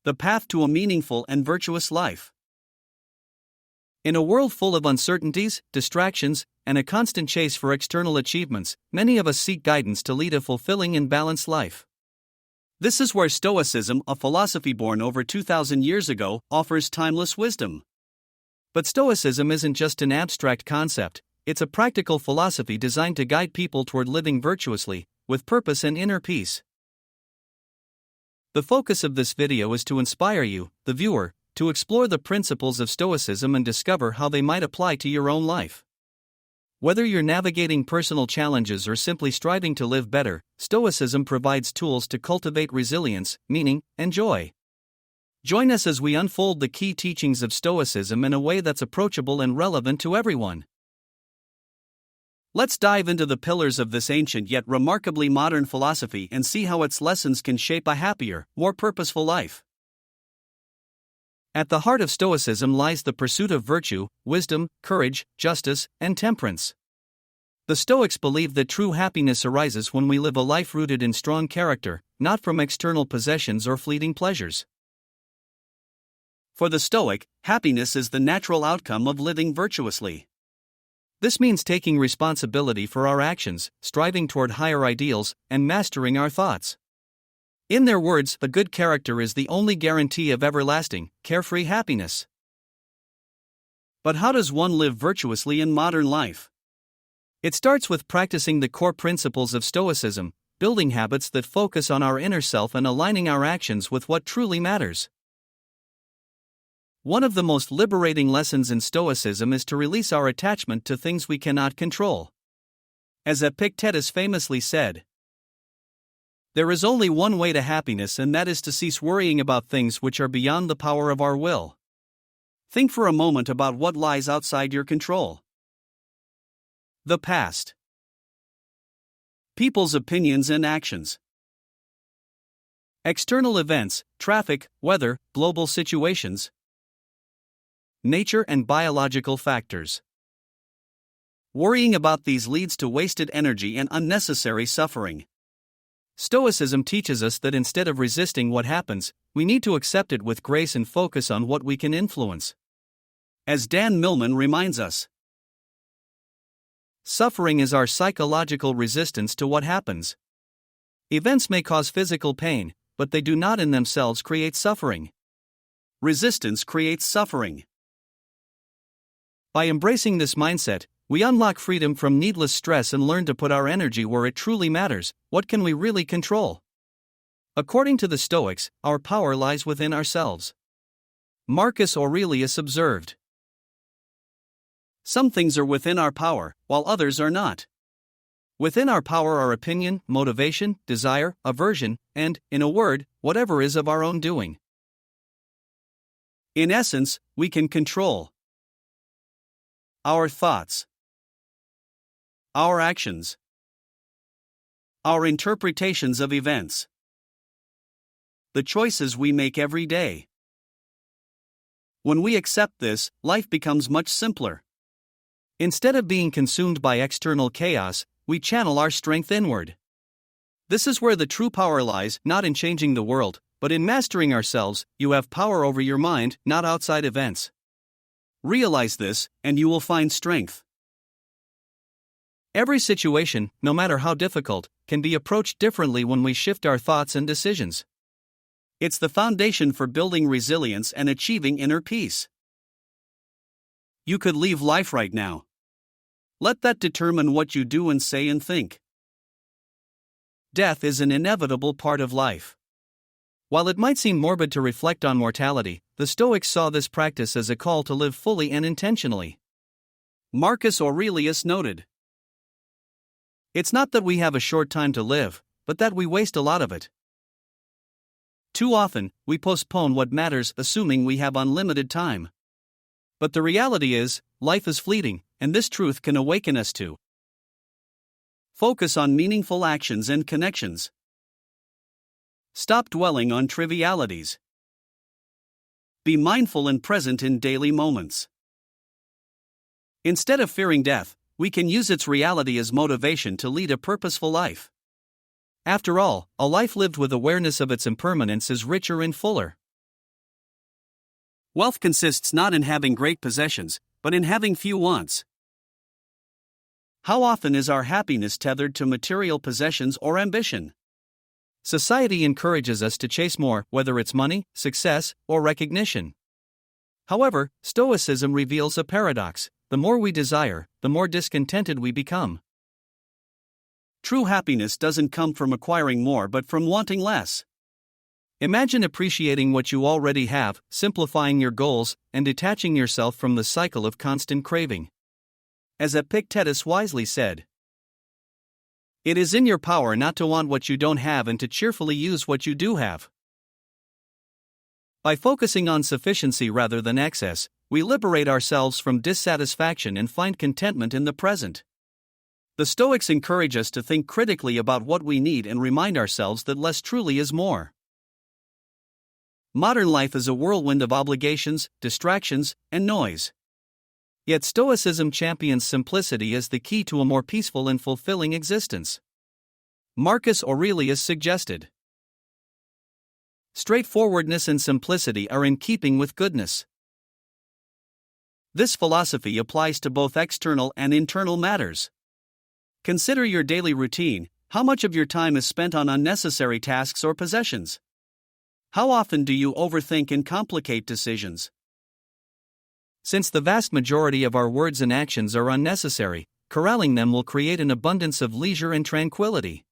The path to a meaningful and virtuous life. In a world full of uncertainties, distractions, and a constant chase for external achievements, many of us seek guidance to lead a fulfilling and balanced life. This is where Stoicism, a philosophy born over 2,000 years ago, offers timeless wisdom. But Stoicism isn't just an abstract concept, it's a practical philosophy designed to guide people toward living virtuously, with purpose and inner peace. The focus of this video is to inspire you, the viewer, to explore the principles of Stoicism and discover how they might apply to your own life. Whether you're navigating personal challenges or simply striving to live better, Stoicism provides tools to cultivate resilience, meaning, and joy. Join us as we unfold the key teachings of Stoicism in a way that's approachable and relevant to everyone. Let's dive into the pillars of this ancient yet remarkably modern philosophy and see how its lessons can shape a happier, more purposeful life. At the heart of Stoicism lies the pursuit of virtue, wisdom, courage, justice, and temperance. The Stoics believe that true happiness arises when we live a life rooted in strong character, not from external possessions or fleeting pleasures. For the Stoic, happiness is the natural outcome of living virtuously. This means taking responsibility for our actions, striving toward higher ideals, and mastering our thoughts. In their words, a good character is the only guarantee of everlasting, carefree happiness. But how does one live virtuously in modern life? It starts with practicing the core principles of Stoicism, building habits that focus on our inner self and aligning our actions with what truly matters. One of the most liberating lessons in Stoicism is to release our attachment to things we cannot control. As Epictetus famously said, "There is only one way to happiness, and that is to cease worrying about things which are beyond the power of our will." Think for a moment about what lies outside your control. The past. People's opinions and actions. External events, traffic, weather, global situations. Nature and biological factors. Worrying about these leads to wasted energy and unnecessary suffering. Stoicism teaches us that instead of resisting what happens, we need to accept it with grace and focus on what we can influence. As Dan Millman reminds us, suffering is our psychological resistance to what happens. Events may cause physical pain, but they do not in themselves create suffering. Resistance creates suffering. By embracing this mindset, we unlock freedom from needless stress and learn to put our energy where it truly matters. What can we really control? According to the Stoics, our power lies within ourselves. Marcus Aurelius observed, "Some things are within our power, while others are not. Within our power are opinion, motivation, desire, aversion, and, in a word, whatever is of our own doing." In essence, we can control our thoughts, our actions, our interpretations of events, the choices we make every day. When we accept this, life becomes much simpler. Instead of being consumed by external chaos, we channel our strength inward. This is where the true power lies, not in changing the world, but in mastering ourselves. You have power over your mind, not outside events. Realize this, and you will find strength. Every situation, no matter how difficult, can be approached differently when we shift our thoughts and decisions. It's the foundation for building resilience and achieving inner peace. You could leave life right now. Let that determine what you do and say and think. Death is an inevitable part of life. While it might seem morbid to reflect on mortality, the Stoics saw this practice as a call to live fully and intentionally. Marcus Aurelius noted, "It's not that we have a short time to live, but that we waste a lot of it. Too often, we postpone what matters assuming we have unlimited time. But the reality is, life is fleeting, and this truth can awaken us to focus on meaningful actions and connections. Stop dwelling on trivialities. Be mindful and present in daily moments. Instead of fearing death, we can use its reality as motivation to lead a purposeful life. After all, a life lived with awareness of its impermanence is richer and fuller. Wealth consists not in having great possessions, but in having few wants. How often is our happiness tethered to material possessions or ambition? Society encourages us to chase more, whether it's money, success, or recognition. However, Stoicism reveals a paradox: the more we desire, the more discontented we become. True happiness doesn't come from acquiring more but from wanting less. Imagine appreciating what you already have, simplifying your goals, and detaching yourself from the cycle of constant craving. As Epictetus wisely said, "It is in your power not to want what you don't have and to cheerfully use what you do have." By focusing on sufficiency rather than excess, we liberate ourselves from dissatisfaction and find contentment in the present. The Stoics encourage us to think critically about what we need and remind ourselves that less truly is more. Modern life is a whirlwind of obligations, distractions, and noise. Yet Stoicism champions simplicity as the key to a more peaceful and fulfilling existence. Marcus Aurelius suggested, "Straightforwardness and simplicity are in keeping with goodness." This philosophy applies to both external and internal matters. Consider your daily routine. How much of your time is spent on unnecessary tasks or possessions? How often do you overthink and complicate decisions? Since the vast majority of our words and actions are unnecessary, corralling them will create an abundance of leisure and tranquility.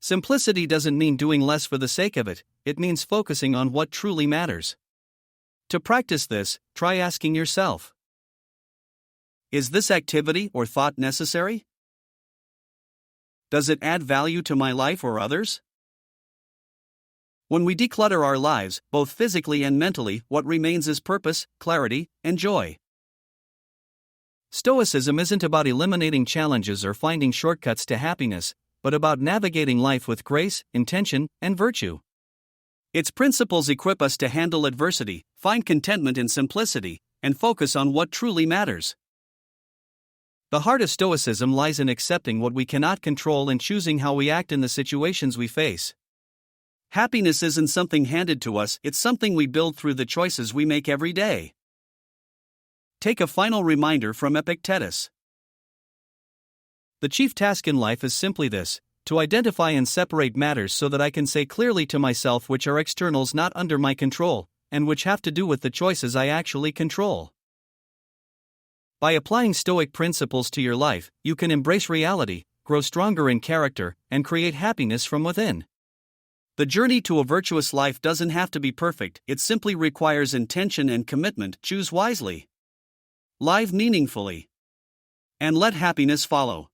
Simplicity doesn't mean doing less for the sake of it, it means focusing on what truly matters. To practice this, try asking yourself, is this activity or thought necessary? Does it add value to my life or others? When we declutter our lives, both physically and mentally, what remains is purpose, clarity, and joy. Stoicism isn't about eliminating challenges or finding shortcuts to happiness, but about navigating life with grace, intention, and virtue. Its principles equip us to handle adversity, find contentment in simplicity, and focus on what truly matters. The heart of Stoicism lies in accepting what we cannot control and choosing how we act in the situations we face. Happiness isn't something handed to us, it's something we build through the choices we make every day. Take a final reminder from Epictetus. The chief task in life is simply this: to identify and separate matters so that I can say clearly to myself which are externals not under my control, and which have to do with the choices I actually control. By applying Stoic principles to your life, you can embrace reality, grow stronger in character, and create happiness from within. The journey to a virtuous life doesn't have to be perfect, it simply requires intention and commitment. Choose wisely. Live meaningfully. And let happiness follow.